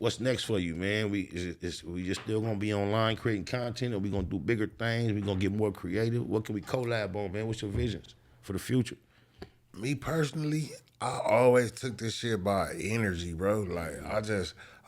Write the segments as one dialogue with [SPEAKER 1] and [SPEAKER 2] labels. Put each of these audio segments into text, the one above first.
[SPEAKER 1] what's next for you, man? We just still gonna be online creating content, or we gonna do bigger things? We gonna get more creative? What can we collab on, man? What's your visions for the future?
[SPEAKER 2] Me personally, I always took this shit by energy, bro. Like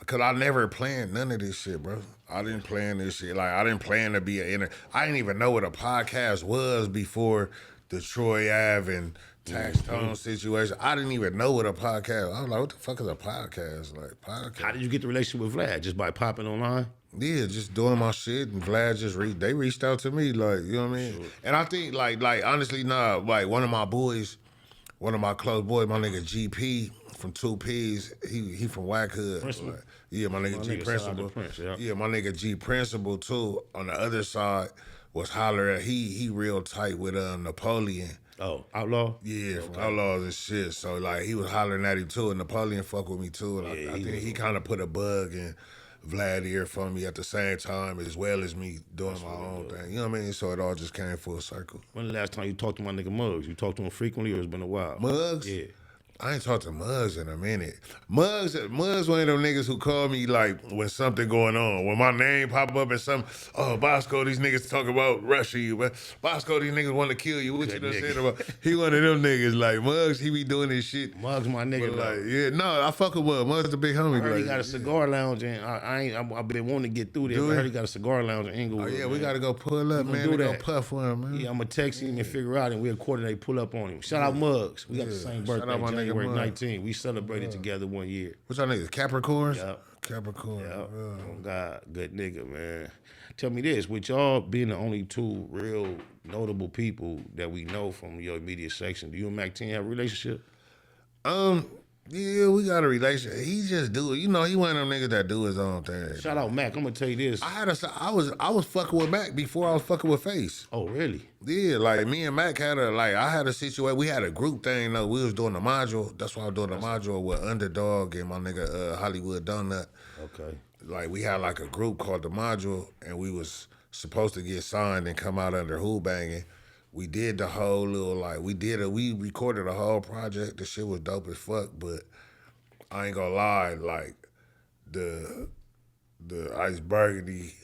[SPEAKER 2] cause I never planned none of this shit, bro. I didn't plan this shit. Like I didn't plan to be I didn't even know what a podcast was before the Troy Ave and Tax Tone situation. I didn't even know what a podcast. I was like, what the fuck is a podcast? Like podcast.
[SPEAKER 1] How did you get the relationship with Vlad? Just by popping online?
[SPEAKER 2] Yeah, just doing my shit, and Vlad just they reached out to me, like, you know what I mean? Sure. And I think like honestly, like one of my boys, one of my close boys, my nigga GP from 2Ps, he from Whack Hood. Like, yeah, my nigga G Principal. Prince, yeah, my nigga G Principal too. On the other side was Holler at he real tight with Napoleon.
[SPEAKER 1] Oh, Outlaw?
[SPEAKER 2] Yeah, from Outlaws and shit. So like he was hollering at him too, and Napoleon fuck with me too. And I think he kind of put a bug in Vlad ear for me at the same time, as well as me doing my own thing. You know what I mean? So it all just came full circle.
[SPEAKER 1] When the last time you talked to my nigga Muggs? You talked to him frequently, or it's been a while?
[SPEAKER 2] Muggs?
[SPEAKER 1] Yeah.
[SPEAKER 2] I ain't talked to Muggs in a minute. Muggs one of them niggas who call me like when something going on. When my name pop up and something, oh, Boskoe, these niggas talk about rushing you, but Boskoe, these niggas want to kill you. What you done said about? He one of them niggas like Muggs, he be doing this shit.
[SPEAKER 1] Muggs my nigga.
[SPEAKER 2] But like, yeah, no, I fuck with Muggs. Muggs the big homie.
[SPEAKER 1] I heard he
[SPEAKER 2] like,
[SPEAKER 1] got a cigar lounge, and I've been wanting to get through there. I heard he got a cigar lounge in Inglewood.
[SPEAKER 2] Oh yeah, we gotta go pull up, man. We go puff for him, man.
[SPEAKER 1] Yeah, I'm gonna text him and figure out, and we'll coordinate, pull up on him. Shout out Muggs. We got the same birthday, January 19th. We celebrated together 1 year.
[SPEAKER 2] What's our niggas? Capricorns?
[SPEAKER 1] Yep.
[SPEAKER 2] Capricorn.
[SPEAKER 1] Yep. Oh God, good nigga, man. Tell me this, with y'all being the only two real notable people that we know from your immediate section, do you and Mac 10 have a relationship?
[SPEAKER 2] Yeah, we got a relationship. He just do it. You know, he one of them niggas that do his own thing.
[SPEAKER 1] Shout out Mac. I'm gonna tell you this.
[SPEAKER 2] I was fucking with Mac before I was fucking with Face.
[SPEAKER 1] Oh, really?
[SPEAKER 2] Yeah, like me and Mac I had a situation. We had a group thing though. We was doing the module. That's why I was doing the module with Underdog and my nigga Hollywood Donut.
[SPEAKER 1] Okay.
[SPEAKER 2] Like we had like a group called the module, and we was supposed to get signed and come out under WHo Bangin. We did the whole little, we recorded a whole project. The shit was dope as fuck, but I ain't gonna lie, like, the Ice Burgundy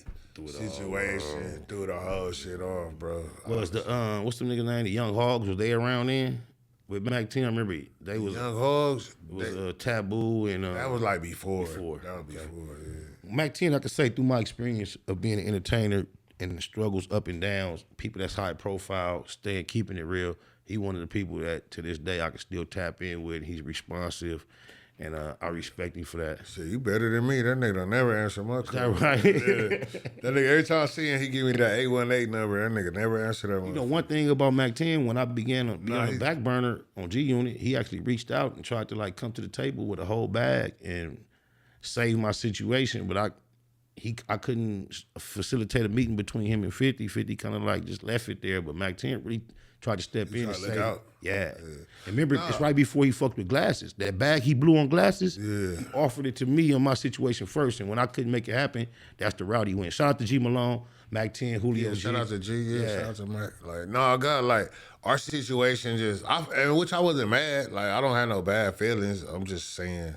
[SPEAKER 2] situation threw the whole shit off, bro.
[SPEAKER 1] Was what's the nigga name? The Young Hogs, was they around then? With Mac 10, I remember they was...
[SPEAKER 2] Young Hogs?
[SPEAKER 1] Was Taboo and...
[SPEAKER 2] that was like before.
[SPEAKER 1] That
[SPEAKER 2] was before, yeah.
[SPEAKER 1] Mac 10, I could say through my experience of being an entertainer, and the struggles up and downs, people that's high profile, keeping it real. He one of the people that to this day I can still tap in with. He's responsive, and I respect him for that.
[SPEAKER 2] Shit, you better than me. That nigga don't never answer my call.
[SPEAKER 1] Is that right?
[SPEAKER 2] That nigga, every time I see him, he give me that 818 number. That nigga never answer that one.
[SPEAKER 1] You know, one thing about Mac 10, when I began to be on the back burner on G Unit, he actually reached out and tried to like come to the table with a whole bag and save my situation, but I couldn't facilitate a meeting between him and 50. 50 kind of like just left it there, but Mac 10 really tried to step in and say, yeah. And remember, it's right before he fucked with glasses. That bag he blew on glasses, he offered it to me on my situation first, and when I couldn't make it happen, that's the route he went. Shout out to G Malone, Mac 10, Julio G.
[SPEAKER 2] Shout out to G, shout out to Mac. Like, no, God, like, our situation which I wasn't mad. Like, I don't have no bad feelings. I'm just saying...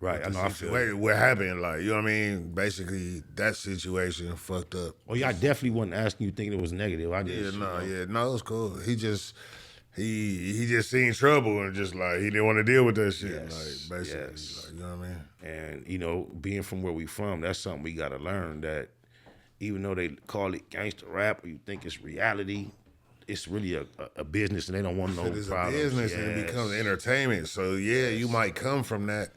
[SPEAKER 1] Right, I know. I feel
[SPEAKER 2] what happened, like, you know what I mean? Basically, that situation fucked up.
[SPEAKER 1] Oh yeah, I definitely wasn't asking you thinking it was negative. I just
[SPEAKER 2] no, it was cool. He just seen trouble and just like he didn't want to deal with that shit.
[SPEAKER 1] Yes,
[SPEAKER 2] like basically, like, you know what I mean?
[SPEAKER 1] And you know, being from where we from, that's something we gotta learn. That even though they call it gangster rap, or you think it's reality, it's really a business, and they don't want no problems.
[SPEAKER 2] It's a business, and it becomes entertainment. So you might come from that.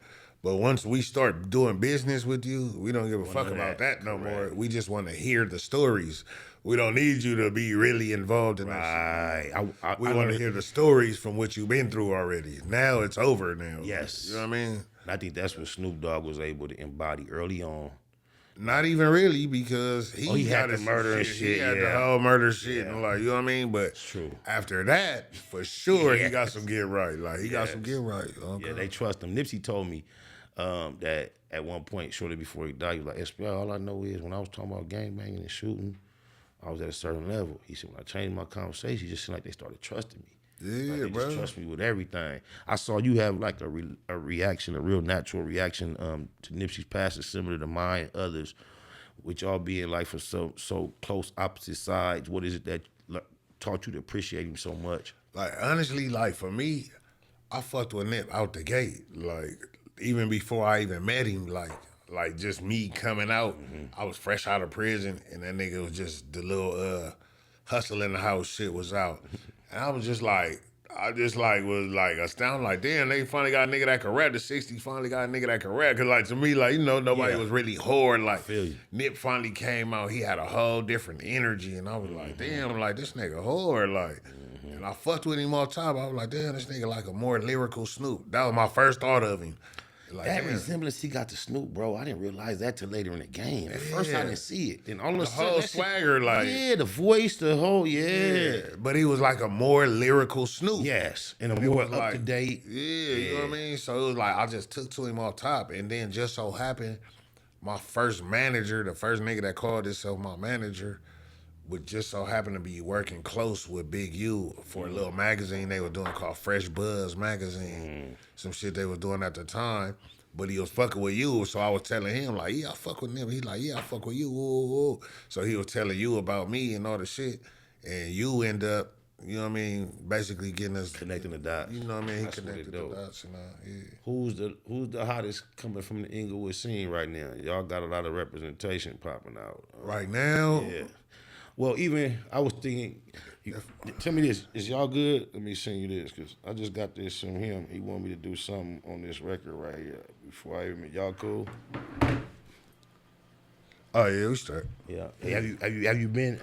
[SPEAKER 2] But once we start doing business with you, we don't give a fuck about that no more. We just want to hear the stories. We don't need you to be really involved in that shit. We want to hear the stories from what you've been through already. Now it's over now.
[SPEAKER 1] Yes.
[SPEAKER 2] You know what I mean?
[SPEAKER 1] I think that's what Snoop Dogg was able to embody early on.
[SPEAKER 2] Not even really, because he
[SPEAKER 1] had the murder and shit.
[SPEAKER 2] He had the whole murder shit, and like, you know what I mean? But after that, for sure, he got some get right. Like, he got some get right. Okay.
[SPEAKER 1] Yeah, they trust him. Nipsey told me that at one point, shortly before he died, he was like, SPL, all I know is when I was talking about gangbanging and shooting, I was at a certain level. He said, when I changed my conversation, it just seemed like they started trusting me.
[SPEAKER 2] Yeah,
[SPEAKER 1] they
[SPEAKER 2] bro.
[SPEAKER 1] just trust me with everything. I saw you have like a reaction, a real natural reaction to Nipsey's passing, similar to mine and others, with y'all being like for so close opposite sides. What is it that taught you to appreciate him so much?
[SPEAKER 2] Like, honestly, like, for me, I fucked with Nip out the gate. Like, even before I even met him, like just me coming out, I was fresh out of prison, and that nigga was just the little hustle in the house shit was out. And I was just like, was like astounded, like, damn, they finally got a nigga that can rap. The 60s finally got a nigga that can rap. Cause like to me, like, you know, nobody was really hard. Like Nip finally came out, he had a whole different energy, and I was like, damn, like this nigga hard, like. And I fucked with him all the time. I was like, damn, this nigga like a more lyrical Snoop. That was my first thought of him. Like,
[SPEAKER 1] that resemblance he got to Snoop, bro, I didn't realize that till later in the game. At first I didn't see it. Then all of a sudden,
[SPEAKER 2] whole swagger, like,
[SPEAKER 1] yeah, the voice, the whole, But
[SPEAKER 2] he was like a more lyrical Snoop.
[SPEAKER 1] Yes, and a more up to date.
[SPEAKER 2] Yeah, you know what I mean? So it was like, I just took to him off top. And then just so happened, my first manager, the first nigga that called himself my manager, would just so happen to be working close with Big U for a little magazine they were doing called Fresh Buzz Magazine. Some shit they were doing at the time. But he was fucking with you, so I was telling him, like, yeah, I fuck with him. He's like, yeah, I fuck with you. Ooh. So he was telling you about me and all the shit. And you end up, you know what I mean, basically getting us...
[SPEAKER 1] Connecting the dots.
[SPEAKER 2] You know what I mean? He connected the dots. And,
[SPEAKER 1] Who's the hottest coming from the Inglewood scene right now? Y'all got a lot of representation popping out.
[SPEAKER 2] Right now?
[SPEAKER 1] Yeah. Well, even, I was thinking, tell me this, is y'all good? Let me send you this, because I just got this from him. He wanted me to do something on this record right here before I even met y'all. Cool?
[SPEAKER 2] Oh, yeah, we straight.
[SPEAKER 1] Yeah. Hey, have you been,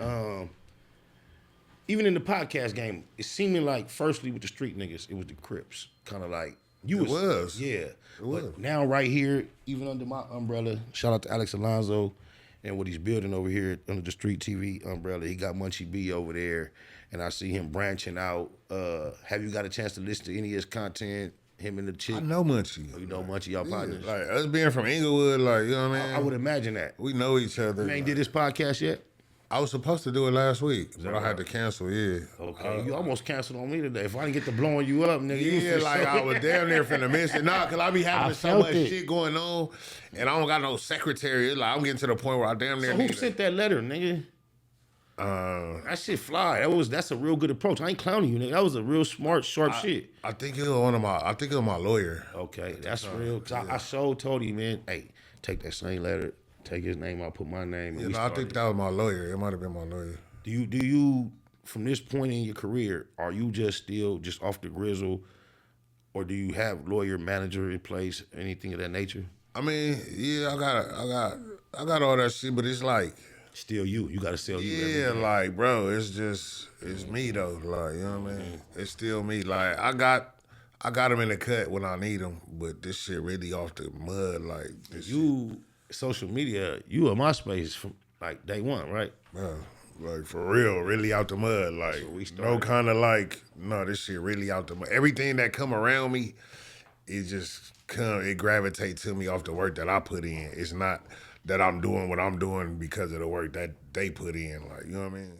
[SPEAKER 1] even in the podcast game, it's seeming like, firstly, with the street niggas, it was the Crips. Kind of like,
[SPEAKER 2] It was.
[SPEAKER 1] Yeah.
[SPEAKER 2] It was.
[SPEAKER 1] But now right here, even under my umbrella, shout out to Alex Alonso, and what he's building over here under the StreetTV umbrella. He got Munchie B over there, and I see him branching out. Have you got a chance to listen to any of his content, him and the chick?
[SPEAKER 2] I know Munchie.
[SPEAKER 1] Oh, you know Munchie, y'all partners?
[SPEAKER 2] Like, us being from Inglewood, like, you know what I mean?
[SPEAKER 1] I would imagine that.
[SPEAKER 2] We know each other.
[SPEAKER 1] You ain't did this podcast yet?
[SPEAKER 2] I was supposed to do it last week, but I had to cancel, yeah.
[SPEAKER 1] Okay, you almost canceled on me today. If I didn't get to blowing you up, nigga.
[SPEAKER 2] Yeah, like I was damn near finna miss it. Nah, because I be having so much shit going on, and I don't got no secretary. Like, I'm getting to the point where I damn near
[SPEAKER 1] So who sent that letter, nigga? That shit fly. That's a real good approach. I ain't clowning you, nigga. That was a real smart, sharp shit.
[SPEAKER 2] I think it was my lawyer.
[SPEAKER 1] Okay, that's real. Cause I told him, man, hey, take that same letter, take his name out, put my name.
[SPEAKER 2] Yeah, I think that was my lawyer. It might have been my lawyer.
[SPEAKER 1] Do you from this point in your career, are you still off the grizzle, or do you have lawyer, manager in place, anything of that nature?
[SPEAKER 2] I mean, yeah, I got all that shit, but it's like
[SPEAKER 1] still you. You got to sell you.
[SPEAKER 2] Yeah, like, bro, it's me though. Like, you know what I mean? It's still me. Like, I got them in the cut when I need them, but this shit really off the mud. Like,
[SPEAKER 1] social media, you a MySpace from like day one, right?
[SPEAKER 2] Bro, like for real, really out the mud. Like, no kind of like, no, this shit really out the mud. Everything that come around me, it gravitates to me off the work that I put in. It's not that I'm doing what I'm doing because of the work that they put in. Like, you know what I mean?